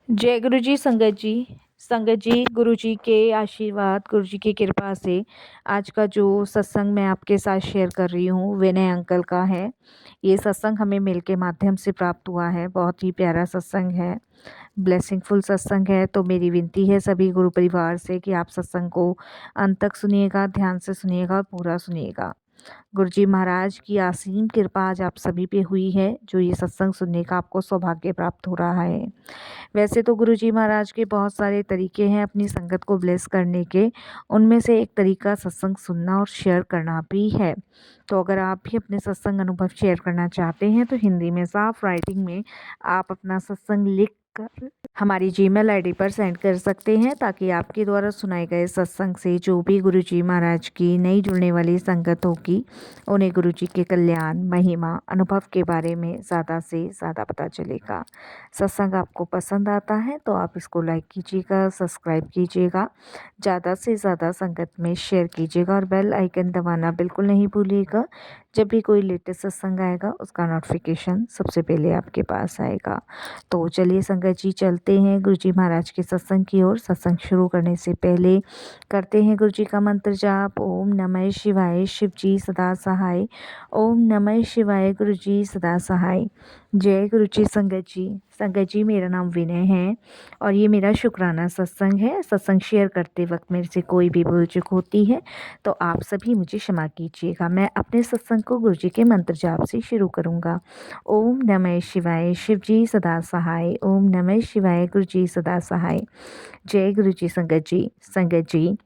जय गुरु जी संगत जी गुरु जी के आशीर्वाद गुरु जी की कृपा से आज का जो सत्संग मैं आपके साथ शेयर कर रही हूँ विनय अंकल का है। ये सत्संग हमें मेल के माध्यम से प्राप्त हुआ है। बहुत ही प्यारा सत्संग है, ब्लेसिंगफुल सत्संग है। तो मेरी विनती है सभी गुरु परिवार से कि आप सत्संग को अंत तक सुनिएगा, ध्यान से सुनिएगा और पूरा सुनिएगा। गुरुजी महाराज की असीम कृपा आज आप सभी पे हुई है, जो ये सत्संग सुनने का आपको सौभाग्य प्राप्त हो रहा है। वैसे तो गुरुजी महाराज के बहुत सारे तरीके हैं अपनी संगत को ब्लेस करने के, उनमें से एक तरीका सत्संग सुनना और शेयर करना भी है। तो अगर आप भी अपने सत्संग अनुभव शेयर करना चाहते हैं तो हिंदी में साफ राइटिंग में आप अपना सत्संग लिख कर हमारी जीमेल आईडी पर सेंड कर सकते हैं, ताकि आपके द्वारा सुनाए गए सत्संग से जो भी गुरुजी महाराज की नई जुड़ने वाली संगत होगी उन्हें गुरुजी के कल्याण, महिमा, अनुभव के बारे में ज़्यादा से ज़्यादा पता चलेगा। सत्संग आपको पसंद आता है तो आप इसको लाइक कीजिएगा, सब्सक्राइब कीजिएगा, ज़्यादा से ज़्यादा संगत में शेयर कीजिएगा और बेल आइकन दबाना बिल्कुल नहीं भूलिएगा। जब भी कोई लेटेस्ट सत्संग आएगा उसका नोटिफिकेशन सबसे पहले आपके पास आएगा। तो चलिए संगत जी चलते हैं गुरुजी महाराज के सत्संग की ओर। सत्संग शुरू करने से पहले करते हैं गुरुजी का मंत्र जाप। ओम नमः शिवाय, शिव जी सदा सहाय। ओम नमः शिवाय, गुरुजी सदा सहाय। जय गुरुजी संगत जी मेरा नाम विनय है और ये मेरा शुक्राना सत्संग है। सत्संग शेयर करते वक्त मेरे से कोई भी भूल चूक होती है तो आप सभी मुझे क्षमा कीजिएगा। मैं अपने सत्संग को गुरुजी के मंत्र जाप से शुरू करूँगा। ओम नमः शिवाय, शिव जी सदा सहाय। ओम नमः शिवाय, गुरुजी सदा सहाय। जय गुरुजी संगत जी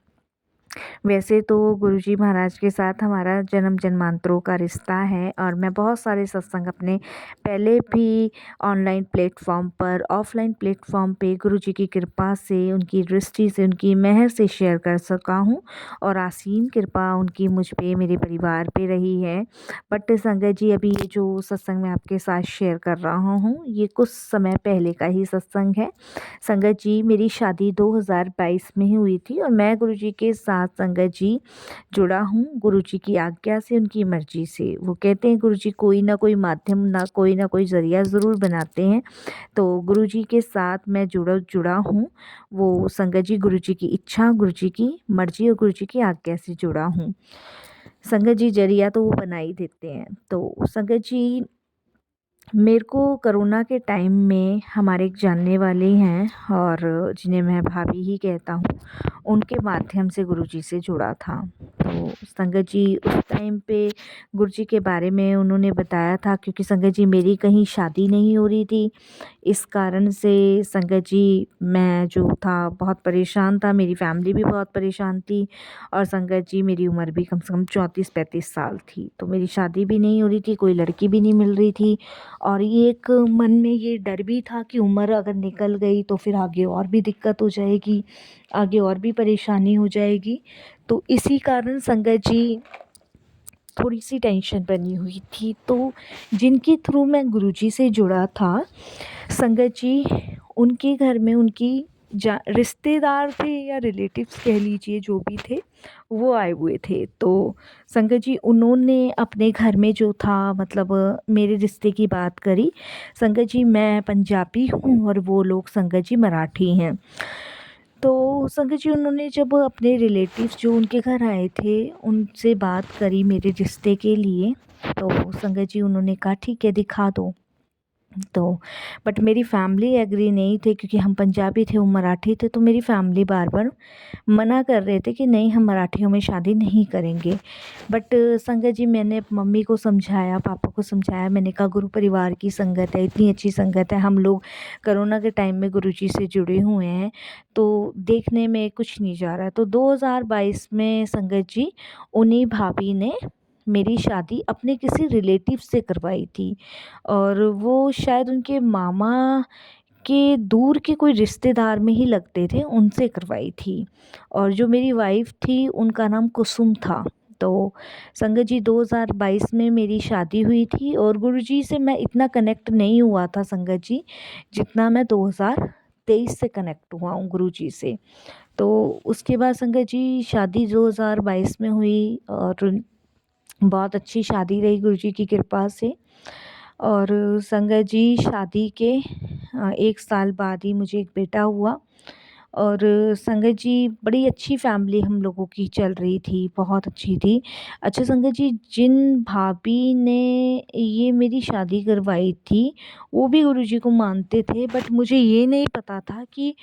वैसे तो गुरुजी महाराज के साथ हमारा जन्म जन्मांतरों का रिश्ता है और मैं बहुत सारे सत्संग अपने पहले भी ऑनलाइन प्लेटफॉर्म पर, ऑफलाइन प्लेटफॉर्म पे गुरुजी की कृपा से, उनकी दृष्टि से, उनकी मेहर से शेयर कर सका हूँ और असीम कृपा उनकी मुझ पे, मेरे परिवार पे रही है। बट संगत जी अभी ये जो सत्संग मैं आपके साथ शेयर कर रहा हूँ ये कुछ समय पहले का ही सत्संग है। संगत जी मेरी शादी 2022 में ही हुई थी और मैं गुरुजी के साथ संगत जी जुड़ा हूँ गुरुजी की आज्ञा से, उनकी मर्जी से। वो कहते हैं गुरुजी कोई ना कोई माध्यम, ना कोई ज़रिया ज़रूर बनाते हैं। तो गुरुजी के साथ मैं जुड़ा हूँ। वो संगत जी गुरुजी की इच्छा, गुरुजी की मर्जी और गुरुजी की आज्ञा से जुड़ा हूँ। संगत जी जरिया तो वो बना ही देते हैं। तो संगत जी मेरे को कोरोना के टाइम में हमारे एक जानने वाले हैं और जिन्हें मैं भाभी ही कहता हूँ, उनके माध्यम से गुरुजी से जुड़ा था। तो संगत जी उस टाइम पे गुरुजी के बारे में उन्होंने बताया था, क्योंकि संगत जी मेरी कहीं शादी नहीं हो रही थी। इस कारण से संगत जी मैं जो था बहुत परेशान था, मेरी फैमिली भी बहुत परेशान थी और संगत जी मेरी उम्र भी कम से कम 34-35 साल थी। तो मेरी शादी भी नहीं हो रही थी, कोई लड़की भी नहीं मिल रही थी और ये एक मन में ये डर भी था कि उम्र अगर निकल गई तो फिर आगे और भी दिक्कत हो जाएगी, आगे और भी परेशानी हो जाएगी। तो इसी कारण संगत जी थोड़ी सी टेंशन बनी हुई थी। तो जिनके थ्रू मैं गुरुजी से जुड़ा था संगत जी, उनके घर में उनकी रिश्तेदार थे या रिलेटिव्स कह लीजिए, जो भी थे वो आए हुए थे। तो संगत जी उन्होंने अपने घर में जो था, मतलब मेरे रिश्ते की बात करी। संगत जी मैं पंजाबी हूँ और वो लोग संगत जी मराठी हैं। तो संगत जी उन्होंने जब अपने रिलेटिव्स जो उनके घर आए थे उनसे बात करी मेरे रिश्ते के लिए, तो संगत जी उन्होंने कहा ठीक है दिखा दो। तो बट मेरी फैमिली एग्री नहीं थे, क्योंकि हम पंजाबी थे वो मराठी थे। तो मेरी फैमिली बार बार मना कर रहे थे कि नहीं हम मराठियों में शादी नहीं करेंगे। बट संगत जी मैंने मम्मी को समझाया, पापा को समझाया, मैंने कहा गुरु परिवार की संगत है, इतनी अच्छी संगत है, हम लोग कोरोना के टाइम में गुरुजी से जुड़े हुए हैं, तो देखने में कुछ नहीं जा रहा है। तो 2022 में संगत जी उन्हीं भाभी ने मेरी शादी अपने किसी रिलेटिव से करवाई थी और वो शायद उनके मामा के दूर के कोई रिश्तेदार में ही लगते थे, उनसे करवाई थी। और जो मेरी वाइफ़ थी उनका नाम कुसुम था। तो संगत जी 2022 में मेरी शादी हुई थी और गुरुजी से मैं इतना कनेक्ट नहीं हुआ था संगत जी, जितना मैं 2023 से कनेक्ट हुआ हूँ गुरुजी से। तो उसके बाद संगत जी शादी 2022 में हुई और बहुत अच्छी शादी रही गुरुजी की कृपा से। और संगत जी शादी के 1 साल बाद ही मुझे एक बेटा हुआ। और संगत जी बड़ी अच्छी फैमिली हम लोगों की चल रही थी, बहुत अच्छी थी। अच्छा संगत जी, जिन भाभी ने ये मेरी शादी करवाई थी, वो भी गुरुजी को मानते थे, बट मुझे ये नहीं पता था कि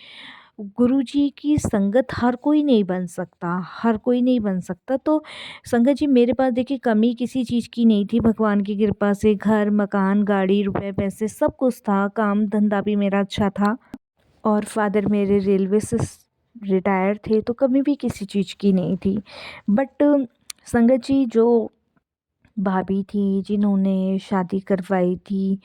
गुरुजी की संगत हर कोई नहीं बन सकता, हर कोई नहीं बन सकता। तो संगत जी मेरे पास देखिए कमी किसी चीज़ की नहीं थी, भगवान की कृपा से घर, मकान, गाड़ी, रुपए, पैसे सब कुछ था, काम धंधा भी मेरा अच्छा था। और फादर मेरे रेलवे से रिटायर थे, तो कभी भी किसी चीज़ की नहीं थी। बट संगत जी जो भाभी थी जिन्होंने शादी करवाई थी,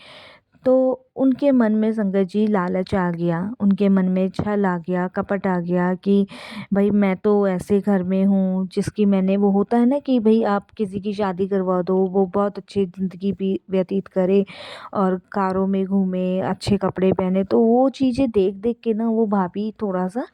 तो उनके मन में संगत जी लालच आ गया, उनके मन में छल आ गया, कपट आ गया कि भाई मैं तो ऐसे घर में हूँ जिसकी मैंने, वो होता है ना कि भाई आप किसी की शादी करवा दो, वो बहुत अच्छी ज़िंदगी भी व्यतीत करे और कारों में घूमे, अच्छे कपड़े पहने, तो वो चीज़ें देख देख के ना वो भाभी थोड़ा सा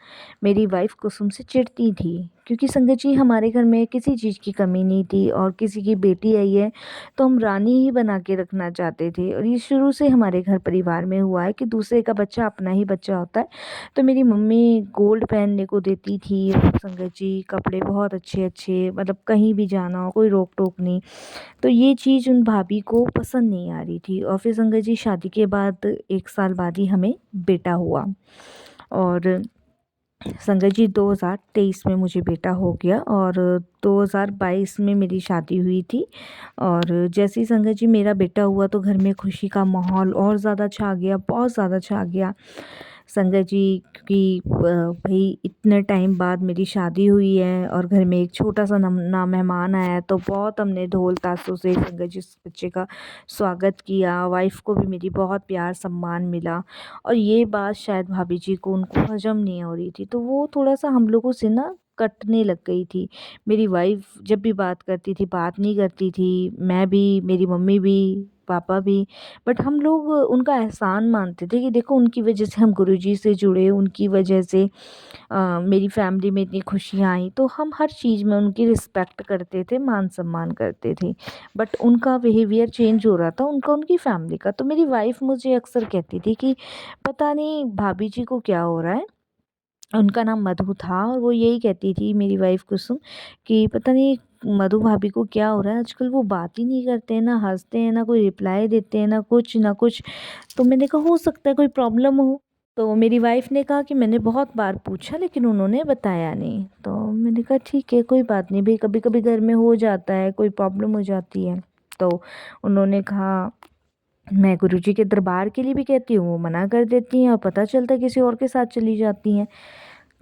मेरी वाइफ़ कुसुम से चिढ़ती थी। क्योंकि संगत जी हमारे घर में किसी चीज़ की कमी नहीं थी, और किसी की बेटी आई है तो हम रानी ही बना के रखना चाहते थे, और ये शुरू से हमारे घर परिवार में हुआ है कि दूसरे का बच्चा अपना ही बच्चा होता है। तो मेरी मम्मी गोल्ड पहनने को देती थी, और संगत जी कपड़े बहुत अच्छे अच्छे, मतलब कहीं भी जाना हो कोई रोक टोक नहीं। तो ये चीज़ उन भाभी को पसंद नहीं आ रही थी। और फिर संगत जी शादी के बाद 1 साल बाद ही हमें बेटा हुआ। और संगत जी 2023 में मुझे बेटा हो गया, और 2022 में मेरी शादी हुई थी। और जैसे ही संगत जी मेरा बेटा हुआ तो घर में खुशी का माहौल और ज़्यादा छा गया, बहुत ज़्यादा छा गया संगत जी। क्योंकि भाई इतने टाइम बाद मेरी शादी हुई है और घर में एक छोटा सा ना मेहमान आया है, तो बहुत हमने ढोल ताशों से संगत जी उस बच्चे का स्वागत किया। वाइफ़ को भी मेरी बहुत प्यार सम्मान मिला, और ये बात शायद भाभी जी को उनको हजम नहीं हो रही थी, तो वो थोड़ा सा हम लोगों से ना कटने लग गई थी। मेरी वाइफ़ जब भी बात करती थी बात नहीं करती थी, मैं भी, मेरी मम्मी भी, पापा भी। बट हम लोग उनका एहसान मानते थे कि देखो उनकी वजह से हम गुरुजी से जुड़े, उनकी वजह से मेरी फैमिली में इतनी खुशियाँ आई, तो हम हर चीज़ में उनकी रिस्पेक्ट करते थे, मान सम्मान करते थे। बट उनका बिहेवियर चेंज हो रहा था, उनका, उनकी फैमिली का। तो मेरी वाइफ़ मुझे अक्सर कहती थी कि पता नहीं भाभी जी को क्या हो रहा है। उनका नाम मधु था, और वो यही कहती थी मेरी वाइफ़ कुसुम कि पता नहीं मधु भाभी को क्या हो रहा है, आजकल वो बात ही नहीं करते हैं, ना हँसते हैं, ना कोई रिप्लाई देते हैं, ना कुछ, ना कुछ। तो मैंने कहा हो सकता है कोई प्रॉब्लम हो। तो मेरी वाइफ़ ने कहा कि मैंने बहुत बार पूछा लेकिन उन्होंने बताया नहीं। तो मैंने कहा ठीक है कोई बात नहीं भई, कभी-कभी घर में हो जाता है, कोई प्रॉब्लम हो जाती है। तो उन्होंने कहा मैं गुरुजी के दरबार के लिए भी कहती हूँ, वो मना कर देती हैं, और पता चलता है किसी और के साथ चली जाती हैं।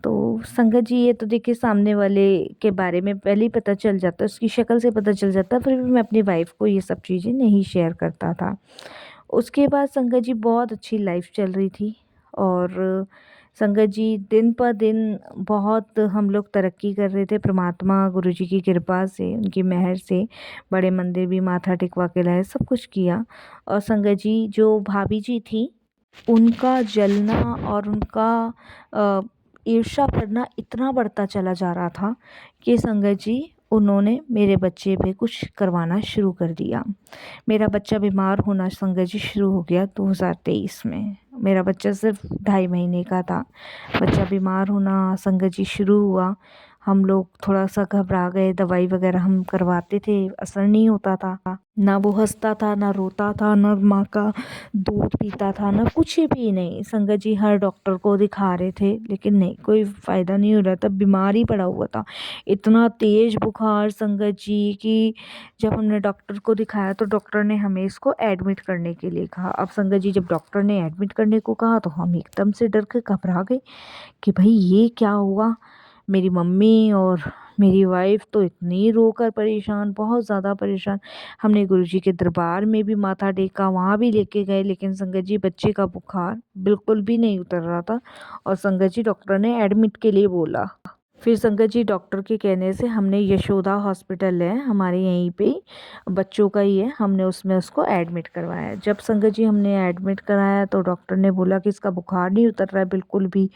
तो संगत जी ये तो देखिए सामने वाले के बारे में पहले ही पता चल जाता है, उसकी शक्ल से पता चल जाता है, फिर भी मैं अपनी वाइफ़ को ये सब चीज़ें नहीं शेयर करता था। उसके बाद संगत जी बहुत अच्छी लाइफ़ चल रही थी, और संगत जी दिन पर दिन बहुत हम लोग तरक्की कर रहे थे, परमात्मा गुरुजी की कृपा से, उनकी मेहर से। बड़े मंदिर भी माथा टेकवा के लाए, सब कुछ किया। और संगत जी जो भाभी जी थी, उनका जलना और उनका अ, ईर्ष्या करना इतना बढ़ता चला जा रहा था कि संगत जी उन्होंने मेरे बच्चे पे कुछ करवाना शुरू कर दिया। मेरा बच्चा बीमार होना संगत जी शुरू हो गया 2023 में। मेरा बच्चा सिर्फ 2.5 महीने का था। बच्चा बीमार होना संगत जी शुरू हुआ। हम लोग थोड़ा-सा घबरा गए, दवाई वगैरह हम करवाते थे, असर नहीं होता था। ना वो हँसता था, ना रोता था, ना माँ का दूध पीता था, ना कुछ भी नहीं। संगत जी हर डॉक्टर को दिखा रहे थे, लेकिन नहीं, कोई फ़ायदा नहीं हो रहा था, बीमार ही पड़ा हुआ था। इतना तेज़ बुखार संगत जी कि जब हमने डॉक्टर को दिखाया तो डॉक्टर ने हमें इसको एडमिट करने के लिए कहा। अब संगत जी जब डॉक्टर ने एडमिट करने को कहा तो हम एकदम से डर के घबरा गए कि भई ये क्या हुआ? मेरी मम्मी और मेरी वाइफ़ तो इतनी रोकर परेशान, बहुत ज़्यादा परेशान। हमने गुरुजी के दरबार में भी माथा टेका, वहाँ भी लेके गए, लेकिन संगत जी बच्चे का बुखार बिल्कुल भी नहीं उतर रहा था, और संगत जी डॉक्टर ने एडमिट के लिए बोला। फिर संगत जी डॉक्टर के कहने से हमने यशोदा हॉस्पिटल है हमारे यहीं पे ही, बच्चों का ही है, हमने उसमें उसको एडमिट करवाया। जब संगत जी हमने एडमिट कराया तो डॉक्टर ने बोला कि इसका बुखार नहीं उतर रहा है बिल्कुल भी,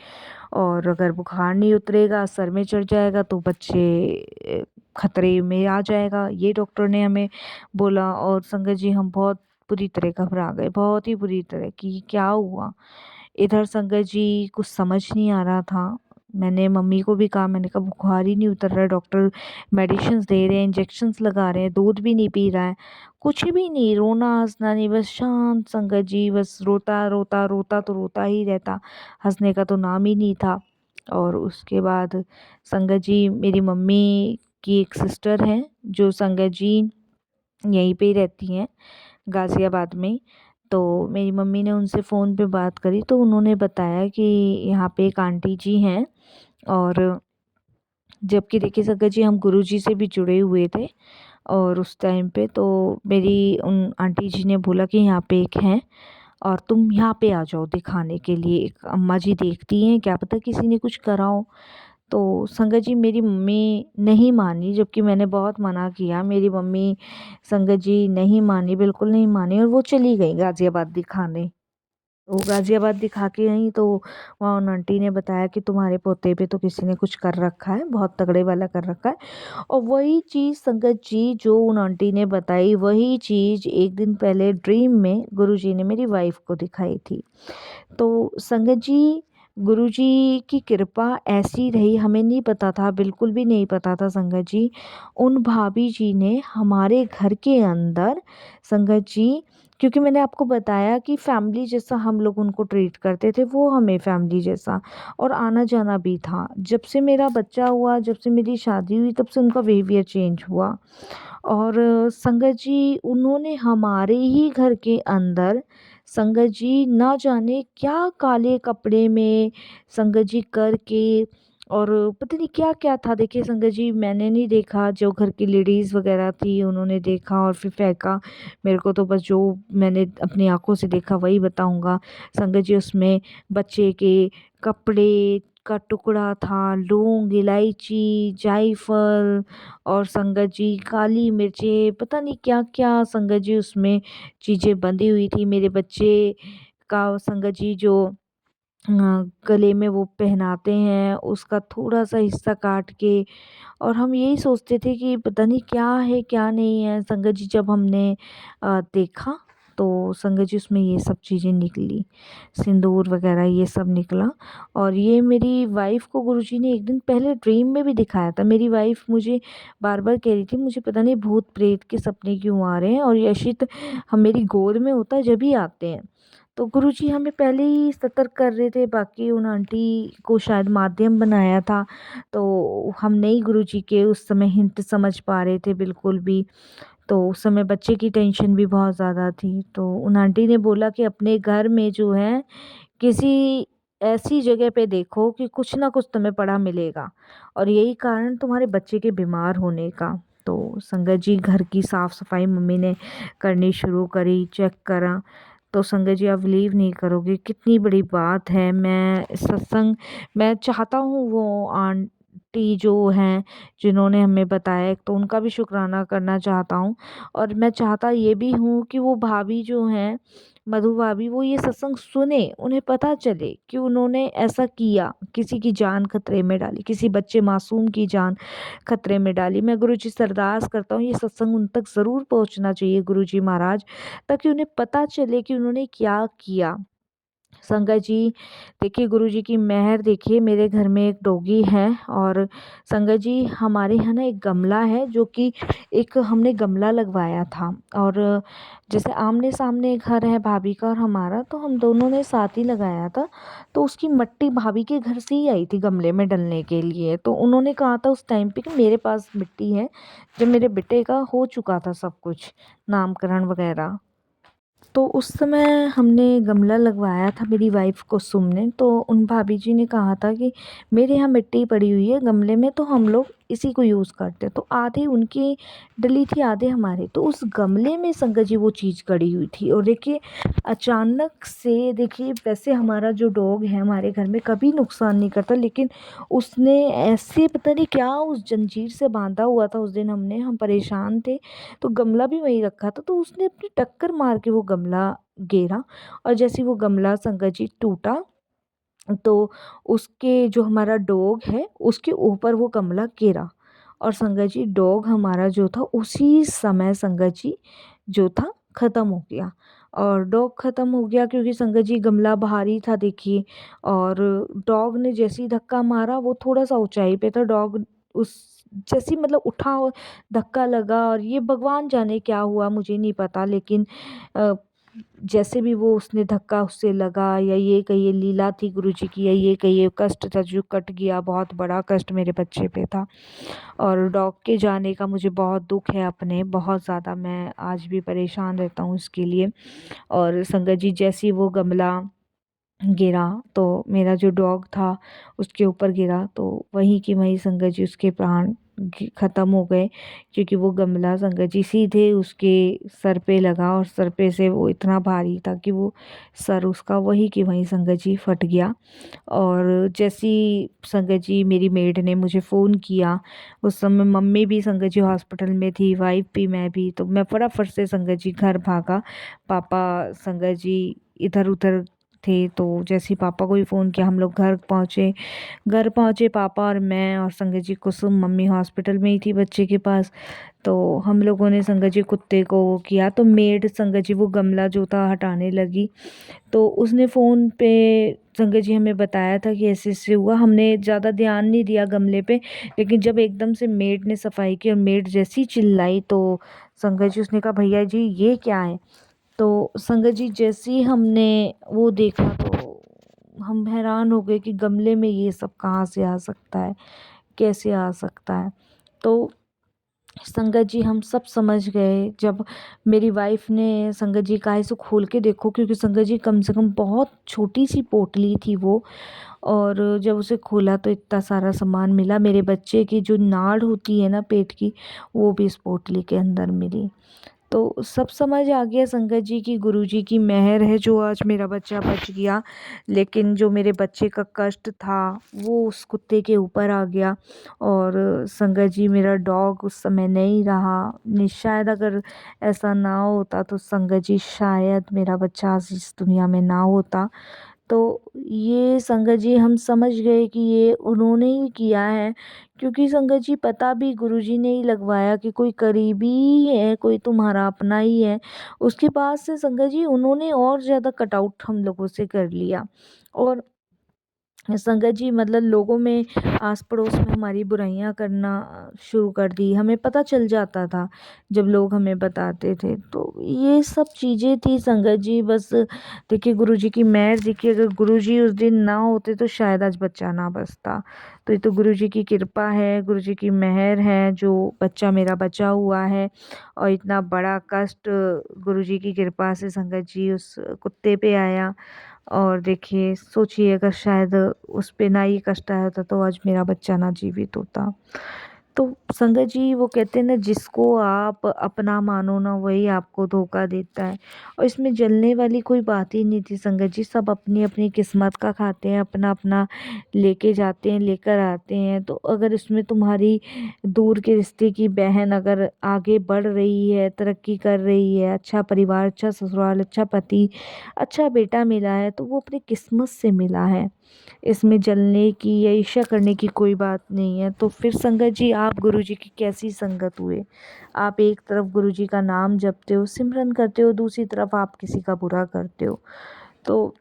और अगर बुखार नहीं उतरेगा, सर में चढ़ जाएगा तो बच्चे खतरे में आ जाएगा, ये डॉक्टर ने हमें बोला। और संगत जी हम बहुत बुरी तरह घबरा गए, बहुत ही बुरी तरह कि क्या हुआ। इधर संगत जी कुछ समझ नहीं आ रहा था। मैंने मम्मी को भी कहा, मैंने कहा बुखार ही नहीं उतर रहा है, डॉक्टर मेडिसिन्स दे रहे हैं, इंजेक्शंस लगा रहे हैं, दूध भी नहीं पी रहा है, कुछ भी नहीं, रोना हंसना नहीं, बस शांत संगत जी, बस रोता रोता रोता तो रोता ही रहता, हंसने का तो नाम ही नहीं था। और उसके बाद संगत जी, मेरी मम्मी की एक सिस्टर हैं जो संगत जी यहीं पे ही रहती हैं, गाज़ियाबाद में। तो मेरी मम्मी ने उनसे फ़ोन पे बात करी तो उन्होंने बताया कि यहाँ पे एक आंटी जी हैं। और जबकि देखिए संगत जी, हम गुरुजी से भी जुड़े हुए थे और उस टाइम पे तो मेरी उन आंटी जी ने बोला कि यहाँ पे एक हैं और तुम यहाँ पे आ जाओ दिखाने के लिए, एक अम्मा जी देखती हैं, क्या पता किसी ने कुछ करा हो। तो संगत जी, मेरी मम्मी नहीं मानी, जबकि मैंने बहुत मना किया। मेरी मम्मी संगत जी नहीं मानी, बिल्कुल नहीं मानी, और वो चली गई गाज़ियाबाद दिखाने। वो गाज़ियाबाद दिखा के आई तो वहाँ उन आंटी ने बताया कि तुम्हारे पोते पे तो किसी ने कुछ कर रखा है, बहुत तगड़े वाला कर रखा है। और वही चीज़ संगत जी जो उन आंटी ने बताई, वही चीज़ एक दिन पहले ड्रीम में गुरुजी ने मेरी वाइफ़ को दिखाई थी। तो संगत जी, गुरुजी की कृपा ऐसी रही, हमें नहीं पता था, बिल्कुल भी नहीं पता था संगत जी। उन भाभी जी ने हमारे घर के अंदर संगत जी, क्योंकि मैंने आपको बताया कि फैमिली जैसा हम लोग उनको ट्रीट करते थे, वो हमें फैमिली जैसा, और आना-जाना भी था। जब से मेरा बच्चा हुआ, जब से मेरी शादी हुई, तब से उनका बिहेवियर चेंज हुआ। और संगत जी, उन्होंने हमारे ही घर के अंदर संगत जी ना जाने क्या काले कपड़े में संगत जी करके, और पता नहीं क्या क्या था। देखिए संगत जी, मैंने नहीं देखा, जो घर की लेडीज़ वगैरह थी उन्होंने देखा और फिर फेंका। मेरे को तो बस जो मैंने अपनी आंखों से देखा वही बताऊंगा। संगत जी, उसमें बच्चे के कपड़े का टुकड़ा था, लौंग, इलायची, जायफल, और संगत जी काली मिर्चें, पता नहीं क्या क्या संगत जी उसमें चीज़ें बंधी हुई थी। मेरे बच्चे का संगत जी जो गले में वो पहनाते हैं, उसका थोड़ा-सा हिस्सा काट के, और हम यही सोचते थे कि पता नहीं क्या है, क्या नहीं है। संगत जी, जब हमने देखा तो संगत जी उसमें ये सब चीज़ें निकली, सिंदूर वगैरह ये सब निकला। और ये मेरी वाइफ़ को गुरुजी ने एक दिन पहले ड्रीम में भी दिखाया था। मेरी वाइफ़ मुझे बार-बार कह रही थी, मुझे पता नहीं भूत-प्रेत के सपने क्यों आ रहे हैं, और ये अशित हम मेरी गोद में होता है जब ही आते हैं। तो गुरुजी हमें पहले ही सतर्क कर रहे थे, बाकी उन आंटी को शायद माध्यम बनाया था, तो हम नहीं गुरुजी के उस समय हिंट समझ पा रहे थे बिल्कुल भी। तो उस समय बच्चे की टेंशन भी बहुत ज़्यादा थी, तो उन आंटी ने बोला कि अपने घर में जो है किसी ऐसी जगह पे देखो कि कुछ ना कुछ तुम्हें पड़ा मिलेगा, और यही कारण तुम्हारे बच्चे के बीमार होने का। तो संगत जी, घर की साफ़ सफाई मम्मी ने करनी शुरू करी, चेक करा। तो संगत जी, आप बिलीव नहीं करोगे कितनी बड़ी बात है। मैं चाहता हूँ वो आंटी जो हैं जिन्होंने हमें बताया, एक तो उनका भी शुक्राना करना चाहता हूँ, और मैं चाहता ये भी हूँ कि वो भाभी जो हैं, मधु भाभी, वो ये सत्संग सुने, उन्हें पता चले कि उन्होंने ऐसा किया, किसी की जान खतरे में डाली, किसी बच्चे मासूम की जान खतरे में डाली। मैं गुरुजी से अरदास करता हूँ, ये सत्संग उन तक ज़रूर पहुँचना चाहिए गुरुजी महाराज, ताकि उन्हें पता चले कि उन्होंने क्या किया। संगत जी, देखिए गुरुजी की मेहर, देखिए मेरे घर में एक डॉगी है, और संगत जी हमारे यहाँ ना एक गमला है, जो कि एक हमने गमला लगवाया था। और जैसे आमने सामने घर है भाभी का और हमारा, तो हम दोनों ने साथ ही लगाया था। तो उसकी मट्टी भाभी के घर से ही आई थी गमले में डलने के लिए, तो उन्होंने कहा था उस टाइम पे कि मेरे पास मिट्टी है, जब मेरे बेटे का हो चुका था सब कुछ, नामकरण वगैरह। तो उस समय हमने गमला लगवाया था मेरी वाइफ़ कुसुम ने, तो उन भाभी जी ने कहा था कि मेरे यहाँ मिट्टी पड़ी हुई है गमले में, तो हम लोग इसी को यूज़ करते हैं। तो आधी उनकी डली थी, आधे हमारे, तो उस गमले में संगत जी वो चीज़ गड़ी हुई थी। और देखिए अचानक से, देखिए वैसे हमारा जो डॉग है हमारे घर में कभी नुकसान नहीं करता, लेकिन उसने ऐसे पता नहीं क्या उस जंजीर से बांधा हुआ था, उस दिन हम परेशान थे, तो गमला भी वहीं रखा था, तो उसने अपनी टक्कर मार के वो गमला गिरा, और जैसे ही वो गमला संगत जी टूटा, तो उसके जो हमारा डॉग है उसके ऊपर वो गमला गिरा, और संगत जी डॉग हमारा जो था उसी समय संगत जी जो था ख़त्म हो गया। और डॉग ख़त्म हो गया क्योंकि संगत जी गमला भारी था देखिए, और डॉग ने जैसे ही धक्का मारा, वो थोड़ा-सा ऊँचाई पे था, डॉग उस जैसे ही मतलब उठा और धक्का लगा, और ये भगवान जाने क्या हुआ, मुझे नहीं पता, लेकिन अ, जैसे भी वो उसने धक्का उससे लगा, या ये कहिए लीला थी गुरुजी की, या ये कहिए कष्ट था जो कट गया, बहुत बड़ा कष्ट मेरे बच्चे पे था। और डॉग के जाने का मुझे बहुत दुःख है अपने, बहुत ज़्यादा, मैं आज भी परेशान रहता हूँ इसके लिए। और संगत जी जैसे ही वो गमला गिरा, तो मेरा जो डॉग था उसके ऊपर गिरा, तो वहीं की वहीं संगत जी उसके प्राण ख़त्म हो गए, क्योंकि वो गमला संगत जी सीधे उसके सर पे लगा, और सर पे से वो इतना भारी था कि वो सर उसका वहीं की वहीं संगत जी फट गया। और जैसी संगत जी मेरी मेड ने मुझे फ़ोन किया, उस समय मम्मी भी संगत जी हॉस्पिटल में थी, वाइफ भी, मैं भी, तो मैं फटाफट से संगत जी घर भागा। पापा संगत जी इधर उधर थे, तो जैसे ही पापा को ही फ़ोन किया, हम लोग घर पहुँचे पापा और मैं और संगत जी, कुसुम मम्मी हॉस्पिटल में ही थी बच्चे के पास। तो हम लोगों ने संगत जी कुत्ते को वो किया, तो मेड संगत जी वो गमला जो था हटाने लगी, तो उसने फ़ोन पे संगत जी हमें बताया था कि ऐसे-ऐसे हुआ। हमने ज़्यादा ध्यान नहीं दिया गमले पे, लेकिन जब एकदम से मेड ने सफाई की और मेड जैसी ही चिल्लाई, तो संगत जी उसने कहा, भैया जी ये क्या है? तो संगत जी जैसे ही हमने वो देखा, तो हम हैरान हो गए कि गमले में ये सब कहाँ से आ सकता है, कैसे आ सकता है? तो संगत जी हम सब समझ गए जब मेरी वाइफ ने संगत जी कहा इसे खोल के देखो, क्योंकि संगत जी कम से कम बहुत छोटी सी पोटली थी वो। और जब उसे खोला तो इतना सारा सामान मिला, मेरे बच्चे की जो नाड़ होती है ना पेट की, वो भी इस पोटली के अंदर मिली। तो सब समझ आ गया संगत जी की गुरुजी की मेहर है जो आज मेरा बच्चा बच गया। लेकिन जो मेरे बच्चे का कष्ट था वो उस कुत्ते के ऊपर आ गया। और संगत जी मेरा डॉग उस समय नहीं रहा, शायद अगर ऐसा ना होता तो संगत जी शायद मेरा बच्चा आज इस दुनिया में ना होता। तो ये संगत जी हम समझ गए कि ये उन्होंने ही किया है, क्योंकि संगत जी पता भी गुरुजी ने ही लगवाया कि कोई करीबी ही है, कोई तुम्हारा अपना ही है। उसके बाद से संगत जी उन्होंने और ज़्यादा कटआउट हम लोगों से कर लिया। और संगत जी मतलब लोगों में, आस पड़ोस में हमारी बुराइयां करना शुरू कर दी, हमें पता चल जाता था जब लोग हमें बताते थे। तो ये सब चीज़ें थी संगत जी, बस देखिए गुरुजी की मेहर, देखिए अगर गुरुजी उस दिन ना होते तो शायद आज बच्चा ना बचता। तो ये तो गुरुजी की कृपा है, गुरुजी की मेहर है जो बच्चा मेरा बचा हुआ है। और इतना बड़ा कष्ट गुरुजी की कृपा से संगत जी उस कुत्ते पे आया। और देखिए सोचिए अगर शायद उस पे ना ये कष्ट आया होता तो आज मेरा बच्चा ना जीवित होता। तो संगत जी वो कहते हैं ना, जिसको आप अपना मानो ना वही आपको धोखा देता है। और इसमें जलने वाली कोई बात ही नहीं थी संगत जी, सब अपनी अपनी किस्मत का खाते हैं, अपना अपना लेके जाते हैं, लेकर आते हैं। तो अगर इसमें तुम्हारी दूर के रिश्ते की बहन अगर आगे बढ़ रही है, तरक्की कर रही है, अच्छा परिवार, अच्छा ससुराल, अच्छा पति, अच्छा बेटा मिला है, तो वो अपनी किस्मत से मिला है। इसमें जलने की या ईर्ष्या करने की कोई बात नहीं है। तो फिर संगत जी आप गुरुजी की कैसी संगत हुए? आप एक तरफ गुरुजी का नाम जपते हो, सिमरन करते हो, दूसरी तरफ आप किसी का बुरा करते हो। तो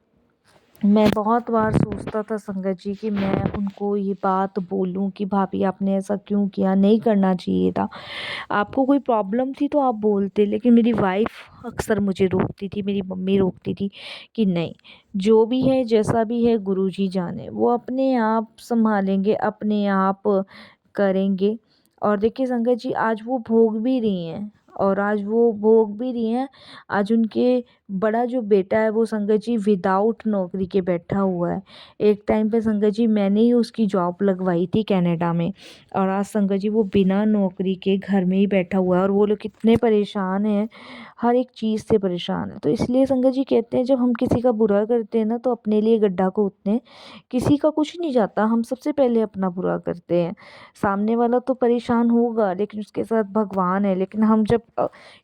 मैं बहुत बार सोचता था संगत जी कि मैं उनको ये बात बोलूं कि भाभी आपने ऐसा क्यों किया, नहीं करना चाहिए था। आपको कोई प्रॉब्लम थी तो आप बोलते, लेकिन मेरी वाइफ अक्सर मुझे रोकती थी, मेरी मम्मी रोकती थी कि नहीं, जो भी है जैसा भी है गुरुजी जाने, वो अपने आप संभालेंगे, अपने आप करेंगे। और देखिए संगत जी आज वो भोग भी रही हैं, और आज वो भोग भी रही हैं। आज उनके बड़ा जो बेटा है वो संगत जी विदाउट नौकरी के बैठा हुआ है। एक टाइम पे संगत जी मैंने ही उसकी जॉब लगवाई थी कनाडा में, और आज संगत जी वो बिना नौकरी के घर में ही बैठा हुआ है, और वो लोग कितने परेशान हैं, हर एक चीज़ से परेशान है। तो इसलिए संगत जी कहते हैं जब हम किसी का बुरा करते हैं ना तो अपने लिए गड्ढा खोदते हैं, किसी का कुछ नहीं जाता, हम सबसे पहले अपना बुरा करते हैं। सामने वाला तो परेशान होगा लेकिन उसके साथ भगवान है, लेकिन हम जब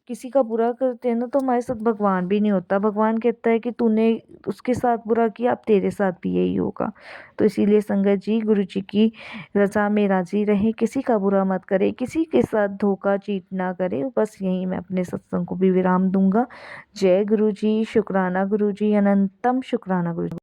किसी का बुरा करते हैं ना तो हमारे साथ भगवान भी नहीं होता। भगवान कहता है कि तूने उसके साथ बुरा किया, अब तेरे साथ भी यही होगा। तो इसीलिए संगत जी, गुरु जी की रज़ा में राज़ी रहें, किसी का बुरा मत करें, किसी के साथ धोखा चीट ना करें। बस यहीं मैं अपने सत्संग को भी विराम दूंगा। जय गुरु जी, शुक्राना गुरु जी, अनंतम शुक्राना गुरु जी।